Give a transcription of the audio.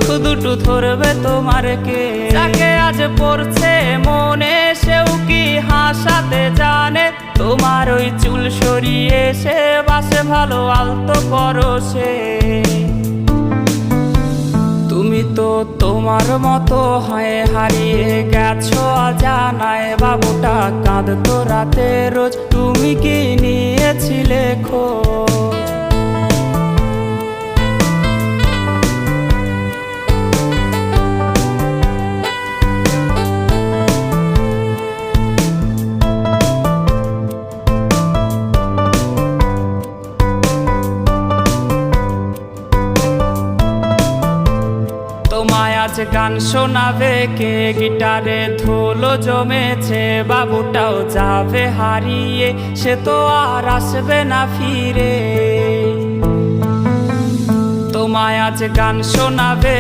চোখ দুটো ধরবে তোমার কে? যাকে আজ পড়ছে মনে সেও কি হাসাতে জানে? তোমার ওই চুল সরিয়ে সে বাসে ভালো আলতো পরশে। তুমি তো তোমার মতো হয়ে হারিয়ে গেছো অজানায়। বাবুটা কাঁদতো রাতে রোজ, তুমি কি নিয়েছিলে খোঁজ? তোমায় আজ গান শোনাবে কে? গিটারে ধুলো জমেছে, বাবুটাও যাবে হারিয়ে, সে তো আর আসবে না ফিরে। তোমায় আজ গান শোনাবে